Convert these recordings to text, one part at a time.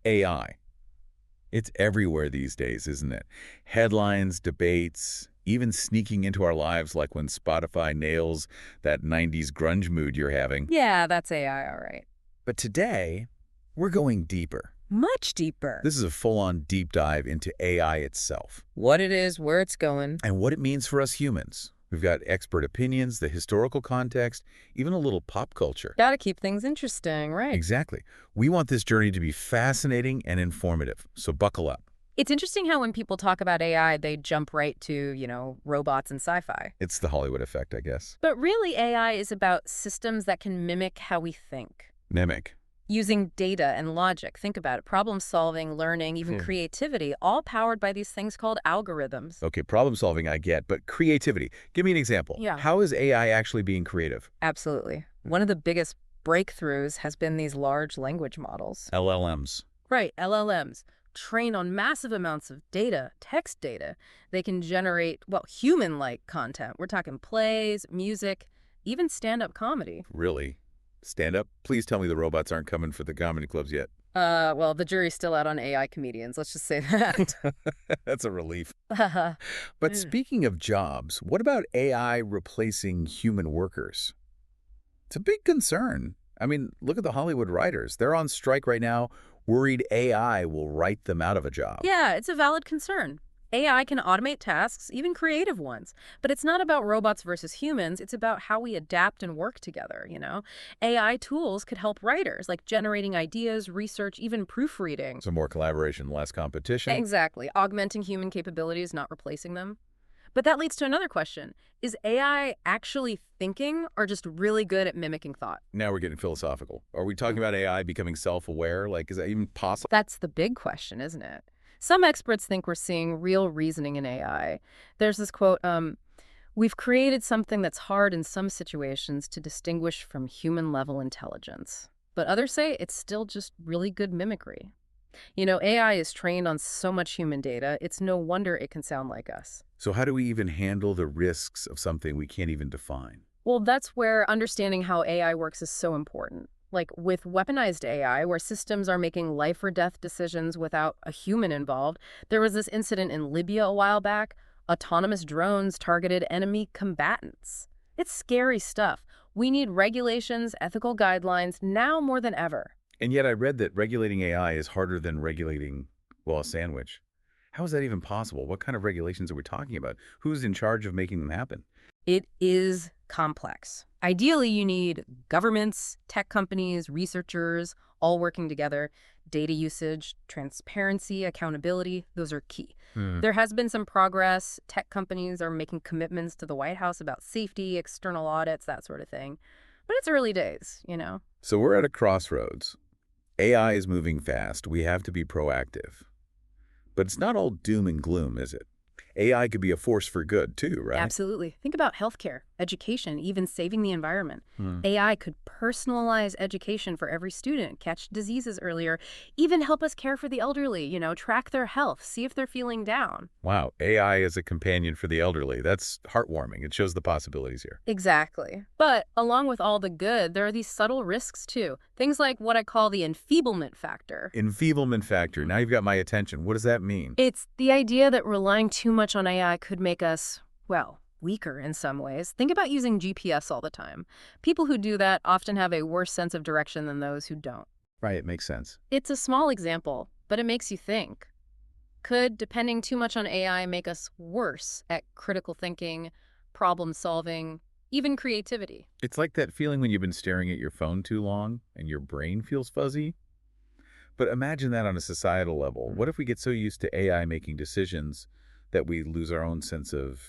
AI. It's everywhere these days, isn't it? Headlines, debates, even sneaking into our lives like when Spotify nails that 90s grunge mood you're having. Yeah, that's AI, all right. But today, we're going deeper. Much deeper. This is a full-on deep dive into AI itself What it is, where it's going. and what it means for us humans. We've got expert opinions, the historical context, even a little pop culture. Gotta keep things interesting, right? Exactly. We want this journey to be fascinating and informative, so buckle up. It's interesting how when people talk about AI, they jump right to, robots and sci-fi. It's the Hollywood effect, I guess. But really, AI is about systems that can mimic how we think. Mimic. Using data and logic, think about it, problem solving, learning, even creativity, all powered by these things called algorithms. Okay, problem solving I get, but creativity. Give me an example. Yeah. How is AI actually being creative? Absolutely. One of the biggest breakthroughs has been these large language models. LLMs. Right, LLMs. Train on massive amounts of data, text data. They can generate, human-like content. We're talking plays, music, even stand-up comedy. Really? Stand up? Please tell me the robots aren't coming for the comedy clubs yet. The jury's still out on AI comedians. Let's just say that. That's a relief. Mm. But speaking of jobs, what about AI replacing human workers? It's a big concern. I mean, look at the Hollywood writers. They're on strike right now, worried AI will write them out of a job. Yeah, it's a valid concern. AI can automate tasks, even creative ones. But it's not about robots versus humans. It's about how we adapt and work together. AI tools could help writers, like generating ideas, research, even proofreading. So more collaboration, less competition. Exactly. Augmenting human capabilities, not replacing them. But that leads to another question. Is AI actually thinking or just really good at mimicking thought? Now we're getting philosophical. Are we talking about AI becoming self-aware? Like, is that even possible? That's the big question, isn't it? Some experts think we're seeing real reasoning in AI. There's this quote, we've created something that's hard in some situations to distinguish from human-level intelligence. But others say it's still just really good mimicry. AI is trained on so much human data, it's no wonder it can sound like us. So how do we even handle the risks of something we can't even define? Well, that's where understanding how AI works is so important. Like with weaponized AI, where systems are making life or death decisions without a human involved. There was this incident in Libya a while back. Autonomous drones targeted enemy combatants. It's scary stuff. We need regulations, ethical guidelines, now more than ever. And yet I read that regulating AI is harder than regulating, well, a sandwich. How is that even possible? What kind of regulations are we talking about? Who's in charge of making them happen? It is complex. Ideally, you need governments, tech companies, researchers, all working together. Data usage, transparency, accountability, those are key. There has been some progress. Tech companies are making commitments to the White House about safety, external audits, that sort of thing. But it's early days. So we're at a crossroads. AI is moving fast. We have to be proactive. But it's not all doom and gloom, is it? AI could be a force for good, too, right? Absolutely. Think about healthcare, education, even saving the environment. AI could personalize education for every student, catch diseases earlier, even help us care for the elderly, track their health, see if they're feeling down. Wow, AI as a companion for the elderly. That's heartwarming. It shows the possibilities here. Exactly. But along with all the good, there are these subtle risks, too. Things like what I call the enfeeblement factor. Enfeeblement factor. Now you've got my attention. What does that mean? It's the idea that relying too much on AI could make us, weaker in some ways. Think about using GPS all the time. People who do that often have a worse sense of direction than those who don't. Right, it makes sense. It's a small example, but it makes you think. Could depending too much on AI make us worse at critical thinking, problem solving, even creativity? It's like that feeling when you've been staring at your phone too long and your brain feels fuzzy. But imagine that on a societal level. What if we get so used to AI making decisions that we lose our own sense of,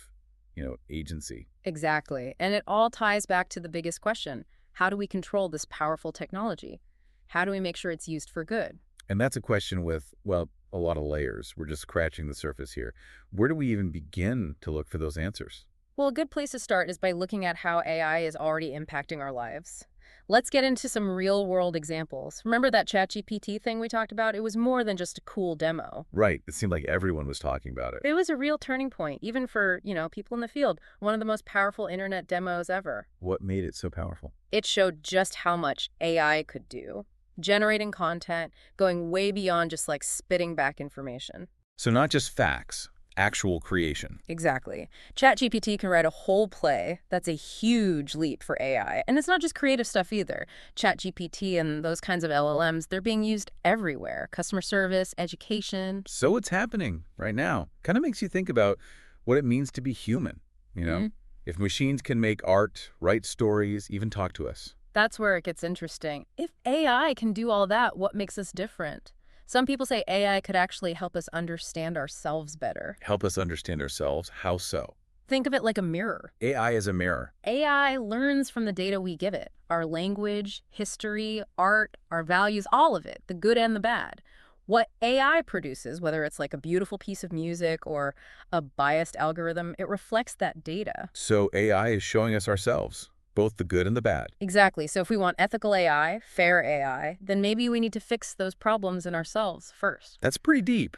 agency? Exactly. And it all ties back to the biggest question. How do we control this powerful technology? How do we make sure it's used for good? And that's a question with, a lot of layers. We're just scratching the surface here. Where do we even begin to look for those answers? Well, a good place to start is by looking at how AI is already impacting our lives. Let's get into some real-world examples. Remember that ChatGPT thing we talked about? It was more than just a cool demo. Right. It seemed like everyone was talking about it. It was a real turning point, even for, people in the field. One of the most powerful internet demos ever. What made it so powerful? It showed just how much AI could do. generating content, going way beyond just like spitting back information. So not just facts, actual creation. Exactly. ChatGPT can write a whole play. That's a huge leap for AI. And it's not just creative stuff either. ChatGPT and those kinds of LLMs, they're being used everywhere. Customer service, education. So it's happening right now. Kind of makes you think about what it means to be human, you know? Mhm. If machines can make art, write stories, even talk to us. That's where it gets interesting. If AI can do all that, what makes us different? Some people say AI could actually help us understand ourselves better. Help us understand ourselves. How so? Think of it like a mirror. AI is a mirror. AI learns from the data we give it. Our language, history, art, our values, all of it, the good and the bad. What AI produces, whether it's like a beautiful piece of music or a biased algorithm, it reflects that data. So AI is showing us ourselves, both the good and the bad. Exactly. So if we want ethical AI, fair AI, then maybe we need to fix those problems in ourselves first. That's pretty deep,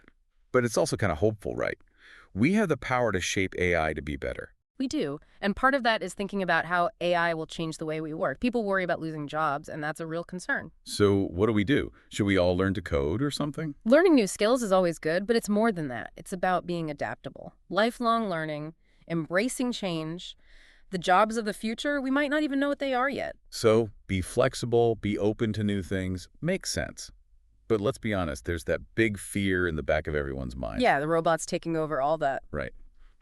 but it's also kind of hopeful, right? We have the power to shape AI to be better. We do. And part of that is thinking about how AI will change the way we work. People worry about losing jobs, and that's a real concern. So what do we do? Should we all learn to code or something? Learning new skills is always good, but it's more than that. It's about being adaptable, lifelong learning, embracing change. The jobs of the future, we might not even know what they are yet. So be flexible, be open to new things. Makes sense. But let's be honest, there's that big fear in the back of everyone's mind. Yeah, the robots taking over all that. Right.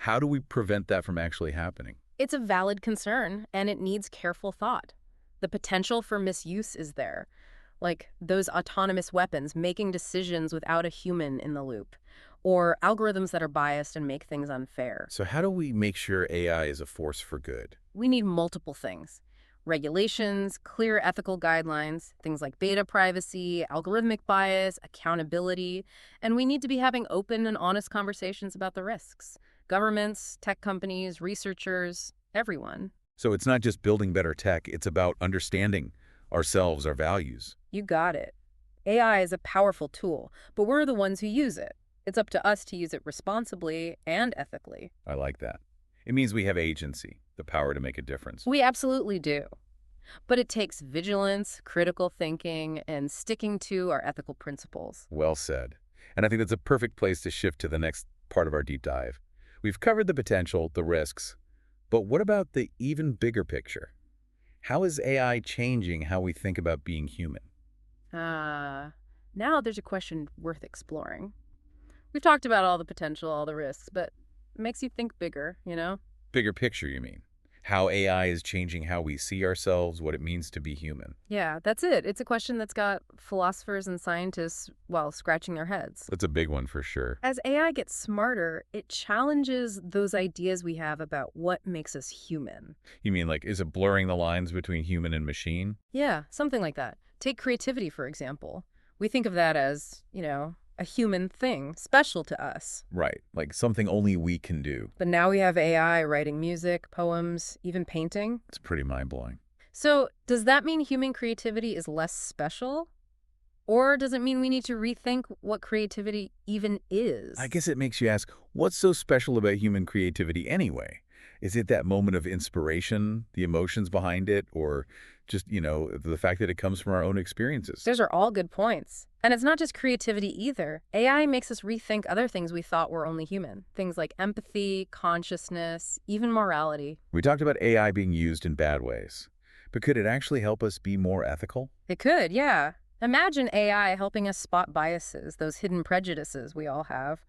How do we prevent that from actually happening? It's a valid concern, and it needs careful thought. The potential for misuse is there, like those autonomous weapons making decisions without a human in the loop, or algorithms that are biased and make things unfair. So how do we make sure AI is a force for good? We need multiple things. Regulations, clear ethical guidelines, things like data privacy, algorithmic bias, accountability, and we need to be having open and honest conversations about the risks. Governments, tech companies, researchers, everyone. So it's not just building better tech, it's about understanding ourselves, our values. You got it. AI is a powerful tool, but we're the ones who use it. It's up to us to use it responsibly and ethically. I like that. It means we have agency, the power to make a difference. We absolutely do. But it takes vigilance, critical thinking, and sticking to our ethical principles. Well said. And I think that's a perfect place to shift to the next part of our deep dive. We've covered the potential, the risks, but what about the even bigger picture? How is AI changing how we think about being human? Now there's a question worth exploring. We've talked about all the potential, all the risks, but it makes you think bigger, you know? Bigger picture, you mean? How AI is changing how we see ourselves, what it means to be human. Yeah, that's it. It's a question that's got philosophers and scientists, well, scratching their heads. That's a big one for sure. As AI gets smarter, it challenges those ideas we have about what makes us human. You mean like, is it blurring the lines between human and machine? Yeah, something like that. Take creativity, for example. We think of that as, a human thing, special to us. Right, like something only we can do. But now we have AI writing music, poems, even painting. It's pretty mind-blowing. So does that mean human creativity is less special? Or does it mean we need to rethink what creativity even is? I guess it makes you ask, what's so special about human creativity anyway? Is it that moment of inspiration, the emotions behind it, or just, the fact that it comes from our own experiences? Those are all good points. And it's not just creativity either. AI makes us rethink other things we thought were only human. Things like empathy, consciousness, even morality. We talked about AI being used in bad ways, but could it actually help us be more ethical? It could, yeah. Imagine AI helping us spot biases, those hidden prejudices we all have,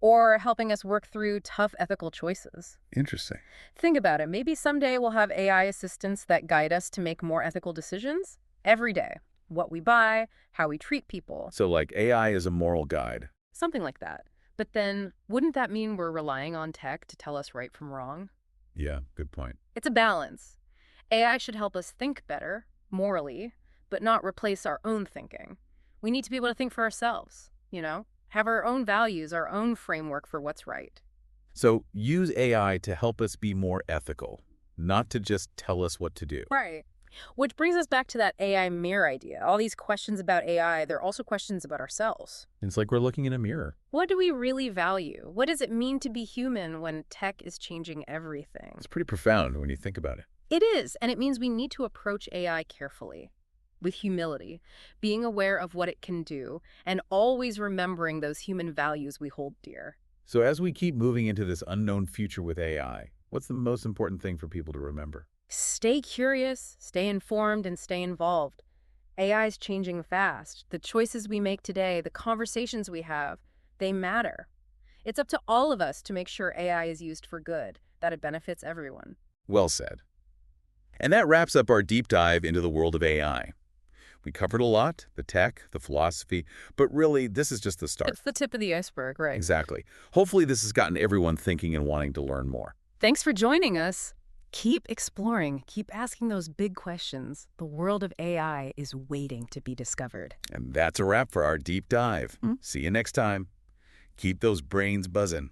or helping us work through tough ethical choices. Interesting. Think about it. Maybe someday we'll have AI assistants that guide us to make more ethical decisions every day. What we buy, how we treat people. So like AI is a moral guide. Something like that. But then wouldn't that mean we're relying on tech to tell us right from wrong? Yeah, good point. It's a balance. AI should help us think better, morally, but not replace our own thinking. We need to be able to think for ourselves, have our own values, our own framework for what's right. So use AI to help us be more ethical, not to just tell us what to do. Right. Which brings us back to that AI mirror idea. All these questions about AI, they're also questions about ourselves. It's like we're looking in a mirror. What do we really value? What does it mean to be human when tech is changing everything? It's pretty profound when you think about it. It is, and it means we need to approach AI carefully. with humility, being aware of what it can do, and always remembering those human values we hold dear. So as we keep moving into this unknown future with AI, what's the most important thing for people to remember? Stay curious, stay informed, and stay involved. AI is changing fast. The choices we make today, the conversations we have, they matter. It's up to all of us to make sure AI is used for good, that it benefits everyone. Well said. And that wraps up our deep dive into the world of AI. We covered a lot, the tech, the philosophy, but really, this is just the start. It's the tip of the iceberg, right? Exactly. Hopefully, this has gotten everyone thinking and wanting to learn more. Thanks for joining us. Keep exploring, keep asking those big questions. The world of AI is waiting to be discovered. And that's a wrap for our deep dive. See you next time. Keep those brains buzzing.